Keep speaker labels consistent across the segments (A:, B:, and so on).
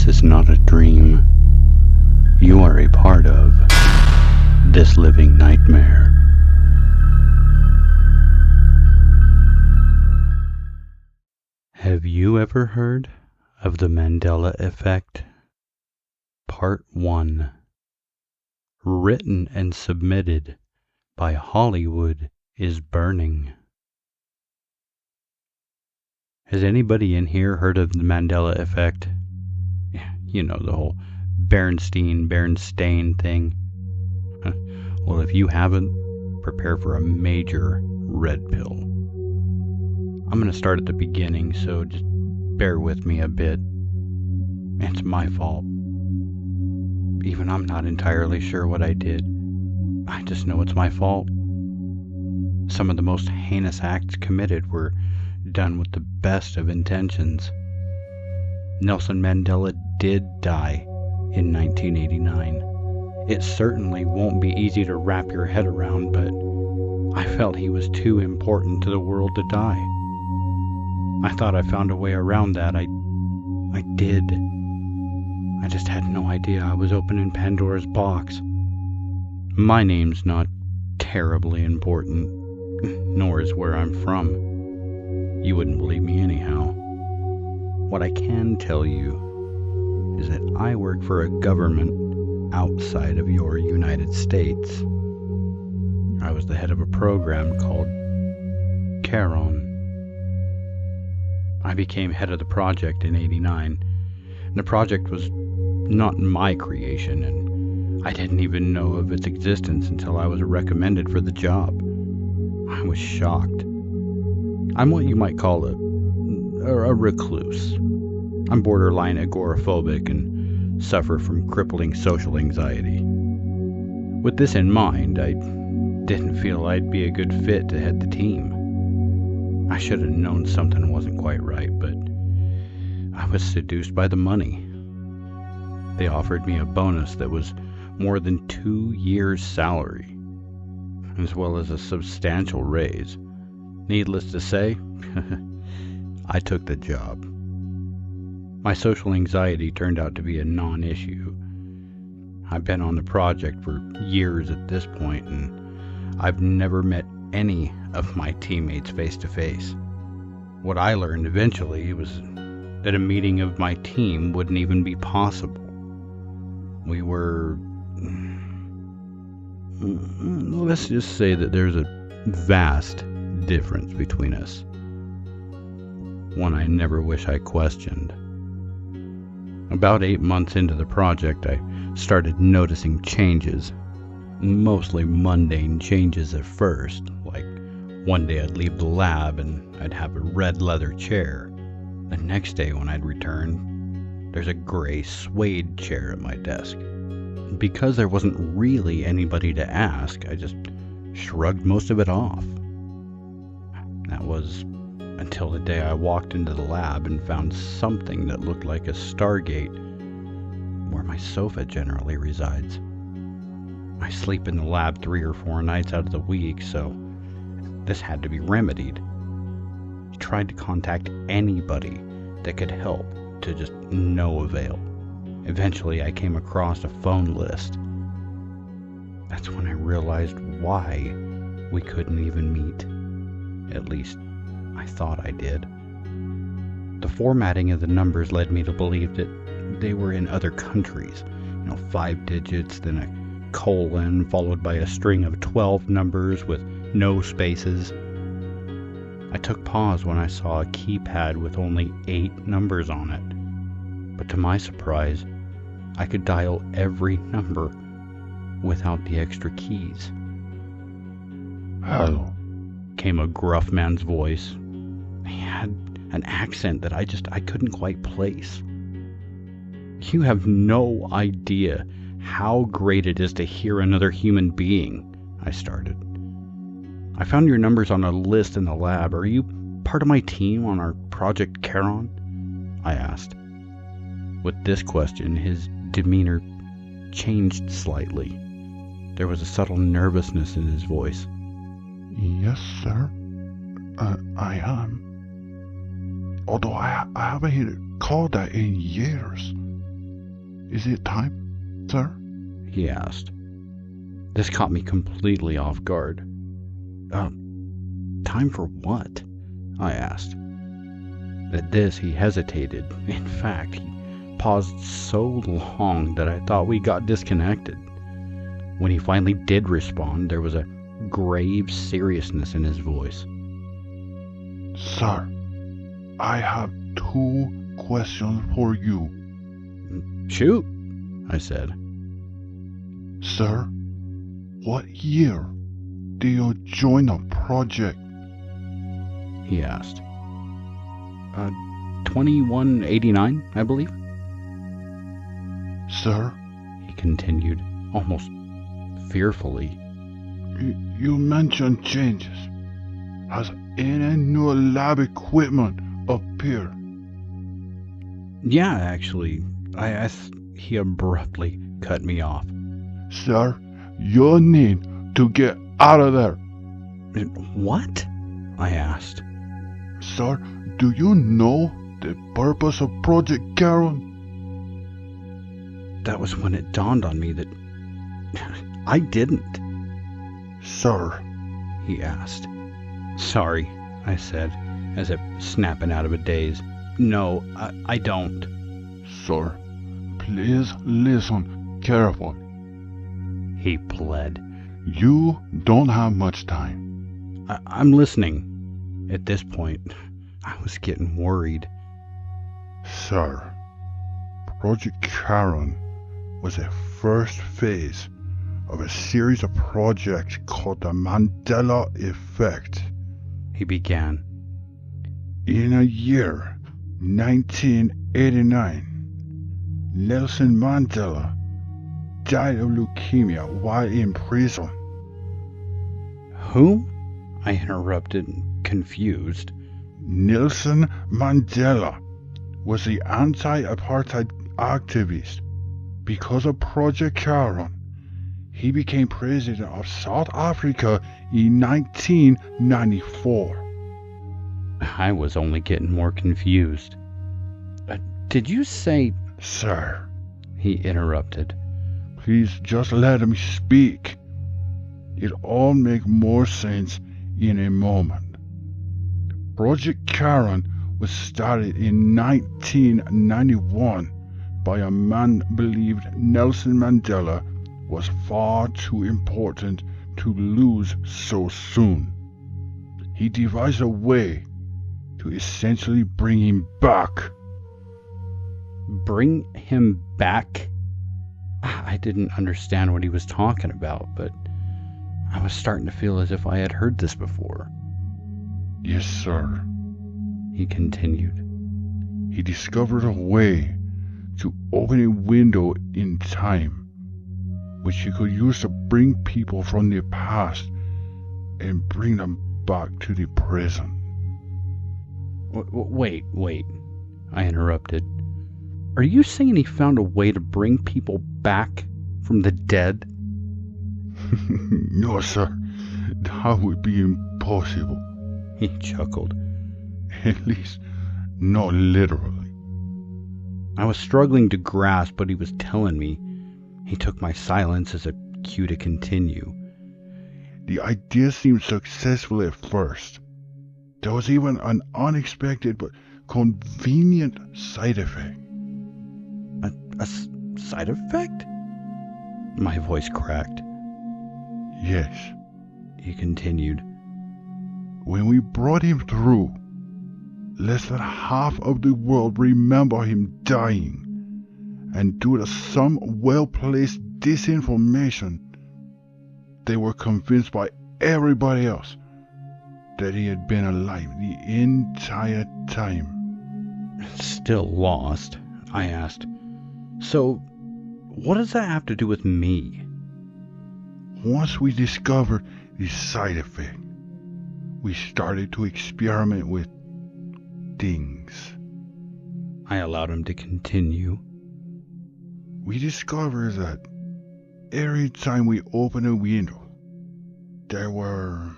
A: This is not a dream. You are a part of this living nightmare. Have you ever heard of the Mandela effect? Part 1. Written and submitted by Hollywood is Burning. Has anybody in here heard of the Mandela effect? You know, the whole Berenstain thing. Well, if you haven't, prepare for a major red pill. I'm going to start at the beginning, so just bear with me a bit. It's my fault. Even I'm not entirely sure what I did. I just know it's my fault. Some of the most heinous acts committed were done with the best of intentions. Nelson Mandela did die in 1989. It certainly won't be easy to wrap your head around, but I felt he was too important to the world to die. I thought I found a way around that. I did. I just had no idea I was opening Pandora's box. My name's not terribly important, nor is where I'm from. You wouldn't believe me anyhow. What I can tell you is that I work for a government outside of your United States. I was the head of a program called Charon. I became head of the project in '89. The project was not my creation, and I didn't even know of its existence until I was recommended for the job. I was shocked. I'm what you might call a recluse. I'm borderline agoraphobic and suffer from crippling social anxiety. With this in mind, I didn't feel I'd be a good fit to head the team. I should have known something wasn't quite right, but I was seduced by the money. They offered me a bonus that was more than 2 years' salary, as well as a substantial raise. Needless to say, I took the job. My social anxiety turned out to be a non-issue. I've been on the project for years at this point, and I've never met any of my teammates face to face. What I learned eventually was that a meeting of my team wouldn't even be possible. We were... let's just say that there's a vast difference between us. One I never wish I questioned. About 8 months into the project, I started noticing changes. Mostly mundane changes at first, like one day I'd leave the lab and I'd have a red leather chair. The next day when I'd return, there's a gray suede chair at my desk. Because there wasn't really anybody to ask, I just shrugged most of it off. That was until the day I walked into the lab and found something that looked like a Stargate, where my sofa generally resides. I sleep in the lab 3 or 4 nights out of the week, so this had to be remedied. I tried to contact anybody that could help, to just no avail. Eventually, I came across a phone list. That's when I realized why we couldn't even meet. At least, I thought I did. The formatting of the numbers led me to believe that they were in other countries. 5 digits, then a colon, followed by a string of 12 numbers with no spaces. I took pause when I saw a keypad with only 8 numbers on it. But to my surprise, I could dial every number without the extra keys.
B: Hello,
A: came a gruff man's voice. He had an accent that I couldn't quite place. You have no idea how great it is to hear another human being, I started. I found your numbers on a list in the lab. Are you part of my team on our Project Charon? I asked. With this question, his demeanor changed slightly. There was a subtle nervousness in his voice.
B: Yes, sir. I am. Although I haven't called that in years. Is it time, sir?
A: He asked. This caught me completely off guard. Time for what? I asked. At this, he hesitated. In fact, he paused so long that I thought we got disconnected. When he finally did respond, there was a grave seriousness in his voice.
B: Sir, I have 2 questions for you.
A: Shoot, I said.
B: Sir, what year did you join the project?
A: He asked. 2189, I believe.
B: Sir,
A: He continued, almost fearfully.
B: you mentioned changes. Has any new lab equipment appeared?
A: Yeah, actually, he abruptly cut me off.
B: Sir, you need to get out of there.
A: What? I asked.
B: Sir, do you know the purpose of Project Karen?
A: That was when it dawned on me that I didn't.
B: Sir,
A: He asked. Sorry, I said, as if snapping out of a daze. No, I don't.
B: sir, please listen carefully.
A: He pled.
B: You don't have much time.
A: I'm listening. At this point, I was getting worried.
B: Sir, Project Karen was the first phase of a series of projects called the Mandela Effect.
A: He began.
B: In a year, 1989, Nelson Mandela died of leukemia while in prison.
A: Whom? I interrupted, confused.
B: Nelson Mandela was the anti-apartheid activist. Because of Project Karen, he became president of South Africa in 1994.
A: I was only getting more confused. Did you say...
B: Sir,
A: He interrupted.
B: please just let me speak. It all makes more sense in a moment. Project Karen was started in 1991 by a man believed Nelson Mandela was far too important to lose so soon. He devised a way to essentially bring him back.
A: Bring him back? I didn't understand what he was talking about, but I was starting to feel as if I had heard this before.
B: Yes, sir.
A: He continued.
B: He discovered a way to open a window in time, which he could use to bring people from the past and bring them back to the present.
A: Wait, I interrupted. Are you saying he found a way to bring people back from the dead?
B: No, sir. That would be impossible.
A: He chuckled.
B: At least, not literally.
A: I was struggling to grasp what he was telling me. He took my silence as a cue to continue.
B: The idea seemed successful at first. There was even an unexpected but convenient side effect.
A: A side effect? My voice cracked.
B: Yes.
A: He continued.
B: When we brought him through, less than half of the world remember him dying, and due to some well-placed disinformation, they were convinced by everybody else that he had been alive the entire time.
A: Still lost, I asked. So, what does that have to do with me?
B: Once we discovered the side effect, we started to experiment with things.
A: I allowed him to continue.
B: We discovered that every time we opened a window, there were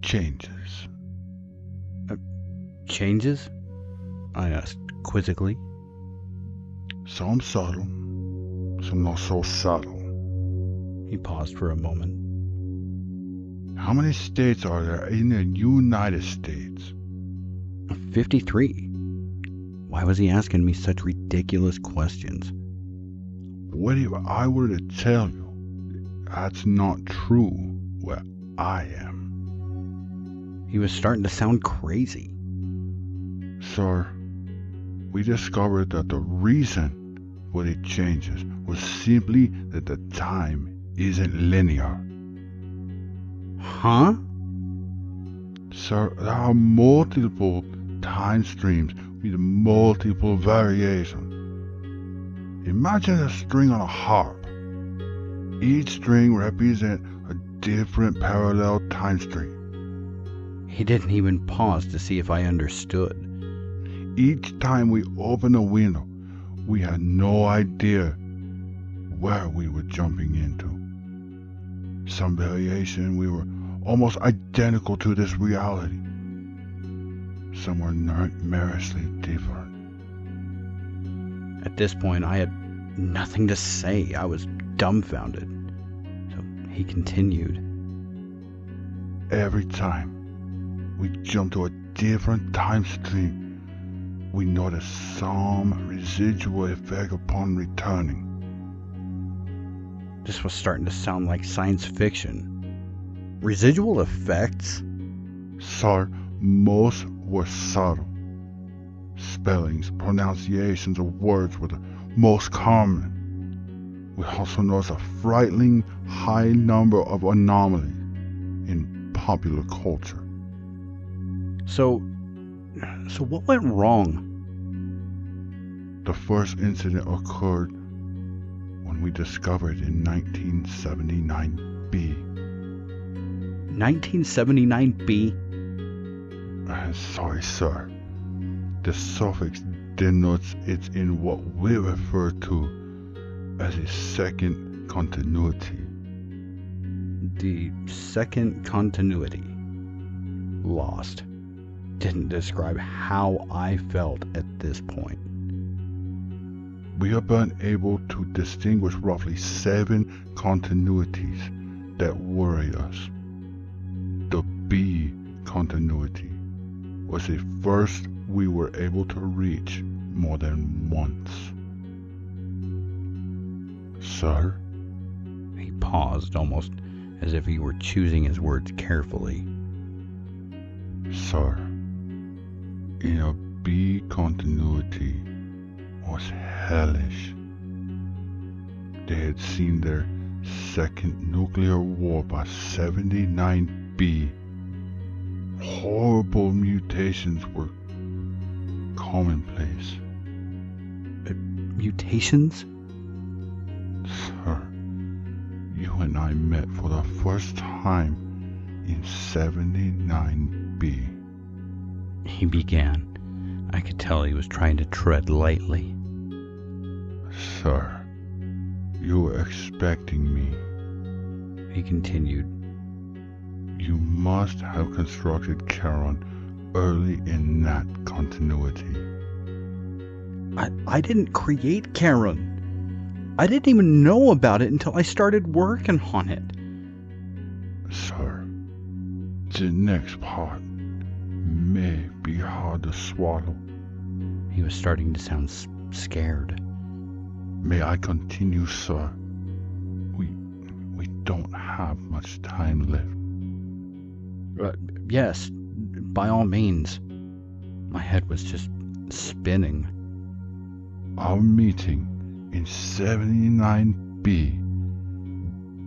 B: changes.
A: Changes? I asked quizzically.
B: Some subtle, some not so subtle.
A: He paused for a moment.
B: How many states are there in the United States?
A: 53. Why was he asking me such ridiculous questions?
B: What if I were to tell you that's not true where I am?
A: He was starting to sound crazy.
B: Sir, we discovered that the reason for the changes was simply that the time isn't linear.
A: Huh?
B: Sir, there are multiple time streams with multiple variations. Imagine a string on a harp. Each string represents a different parallel time stream.
A: He didn't even pause to see if I understood.
B: Each time we opened a window, we had no idea where we were jumping into. Some variation, we were almost identical to this reality. Some were nightmarishly different.
A: At this point, I had nothing to say. I was dumbfounded. So he continued.
B: Every time we jumped to a different time stream, we noticed some residual effect upon returning.
A: This was starting to sound like science fiction. Residual effects?
B: Sir, most were subtle. Spellings, pronunciations of words were the most common. We also noticed a frightening high number of anomalies in popular culture.
A: So what went wrong?
B: The first incident occurred when we discovered in 1979B.
A: 1979B?
B: Sorry, sir. The suffix denotes it's in what we refer to as a second continuity.
A: The second continuity. Lost. Didn't describe how I felt at this point.
B: We have been able to distinguish roughly 7 continuities that worried us. The B continuity was the first we were able to reach more than once. Sir?
A: He paused, almost as if he were choosing his words carefully.
B: Sir, in a B continuity was hellish. They had seen their second nuclear war by 79B. Horrible mutations were commonplace.
A: Mutations?
B: Sir, you and I met for the first time in 79B.
A: He began. I could tell he was trying to tread lightly.
B: Sir, you were expecting me.
A: He continued.
B: You must have constructed Charon early in that continuity.
A: I didn't create Charon. I didn't even know about it until I started working on it.
B: Sir, the next part may be hard to swallow.
A: He was starting to sound scared.
B: May I continue, sir? We don't have much time left.
A: Yes, by all means. My head was just spinning.
B: Our meeting in 79B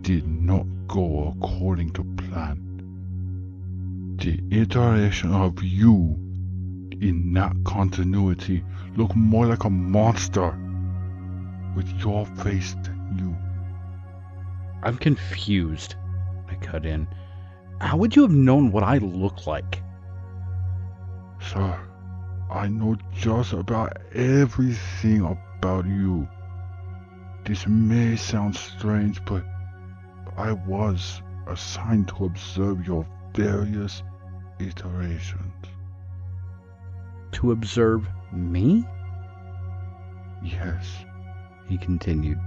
B: did not go according to plan. The iteration of you in that continuity looked more like a monster with your face than you.
A: I'm confused, I cut in. How would you have known what I look like?
B: Sir, I know just about everything about you. This may sound strange, but I was assigned to observe your various iterations.
A: To observe me?
B: Yes,
A: he continued.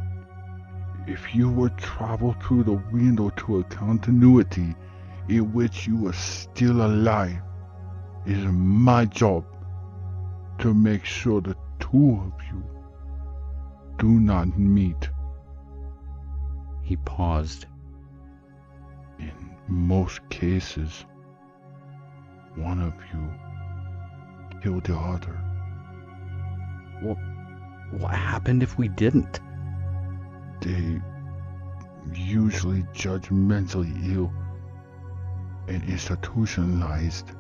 B: If you would travel through the window to a continuity in which you are still alive, it is my job to make sure the two of you do not meet.
A: He paused.
B: In most cases, one of you killed the other.
A: Well, what happened if we didn't?
B: They usually judge mentally ill and institutionalized.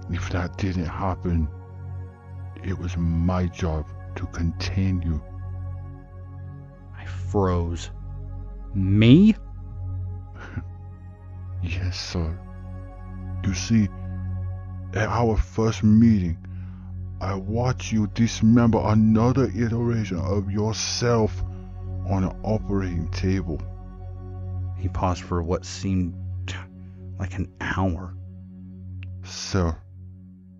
B: If that didn't happen, it was my job to contain you.
A: I froze. Me?
B: Yes, sir. You see, at our first meeting, I watched you dismember another iteration of yourself on an operating table.
A: He paused for what seemed like an hour.
B: Sir,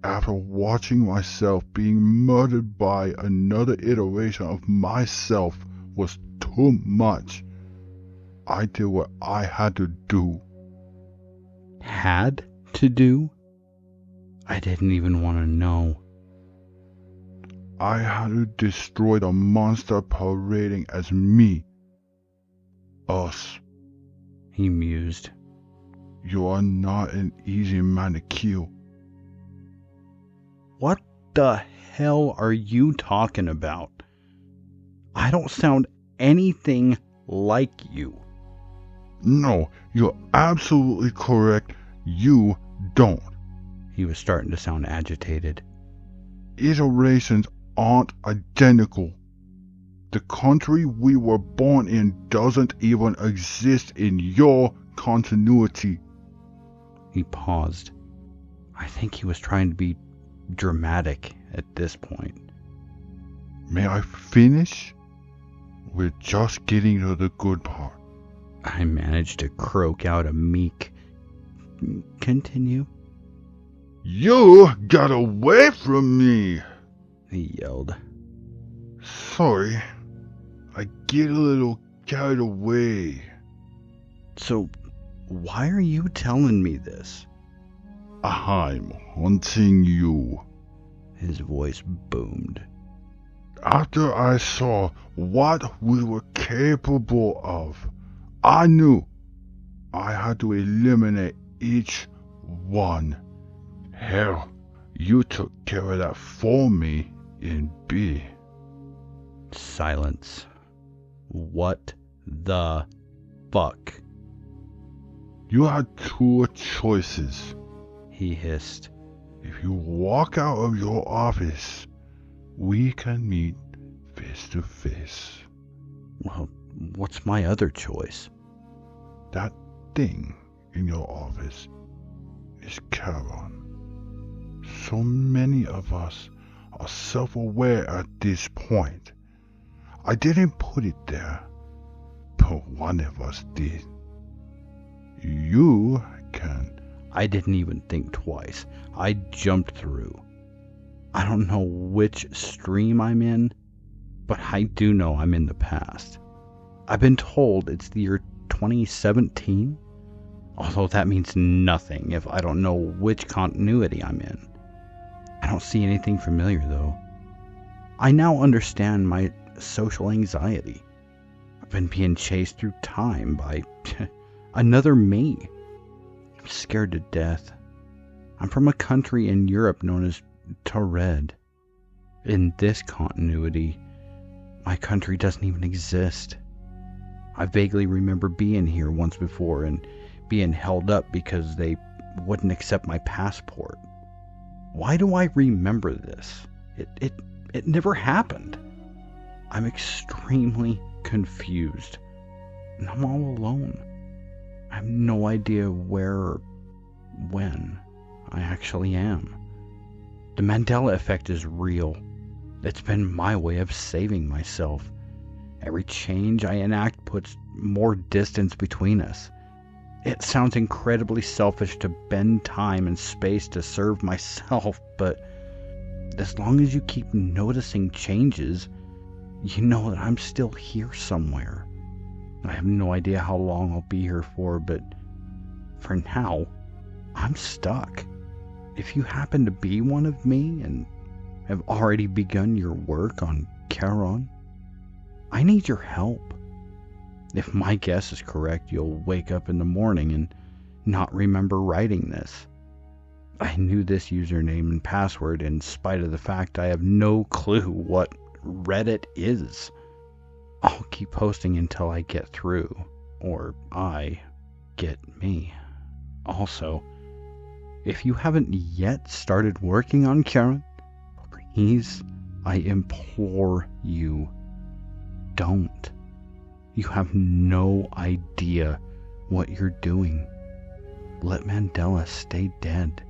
B: after watching myself being murdered by another iteration of myself was too much, I did what I had to do.
A: Had to do? I didn't even want to know.
B: I had to destroy the monster parading as me. Us.
A: He mused.
B: You are not an easy man to kill.
A: What the hell are you talking about? I don't sound anything like you.
B: No, you're absolutely correct. You don't.
A: He was starting to sound agitated.
B: Iterations aren't identical. The country we were born in doesn't even exist in your continuity.
A: He paused. I think he was trying to be dramatic at this point.
B: May I finish? We're just getting to the good part.
A: I managed to croak out a meek, "Continue,"
B: You got away from me!
A: he yelled.
B: Sorry, I get a little carried away.
A: So, why are you telling me this?
B: I'm hunting you.
A: His voice boomed.
B: After I saw what we were capable of, I knew I had to eliminate each one. Hell, you took care of that for me in B.
A: Silence. What the fuck?
B: You had two choices.
A: He hissed.
B: If you walk out of your office, we can meet face to face.
A: Well, what's my other choice?
B: That thing in your office is Charon. So many of us are self-aware at this point. I didn't put it there, but one of us did. You can.
A: I didn't even think twice. I jumped through. I don't know which stream I'm in, but I do know I'm in the past. I've been told it's the year 2017, although that means nothing if I don't know which continuity I'm in. I don't see anything familiar though. I now understand my social anxiety. I've been being chased through time by another me. I'm scared to death. I'm from a country in Europe known as Tared. In this continuity, my country doesn't even exist. I vaguely remember being here once before and being held up because they wouldn't accept my passport. Why do I remember this? It never happened. I'm extremely confused, and I'm all alone. I have no idea where or when I actually am. The Mandela effect is real. It's been my way of saving myself. Every change I enact puts more distance between us. It sounds incredibly selfish to bend time and space to serve myself, but as long as you keep noticing changes, you know that I'm still here somewhere. I have no idea how long I'll be here for, but for now, I'm stuck. If you happen to be one of me and have already begun your work on Charon, I need your help. If my guess is correct, you'll wake up in the morning and not remember writing this. I knew this username and password in spite of the fact I have no clue what Reddit is. I'll keep posting until I get through, or I get me. Also, if you haven't yet started working on Charon, please, I implore you, don't. You have no idea what you're doing. Let Mandela stay dead.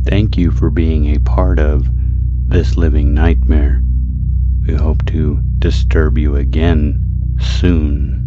A: Thank you for being a part of this living nightmare. We hope to disturb you again soon.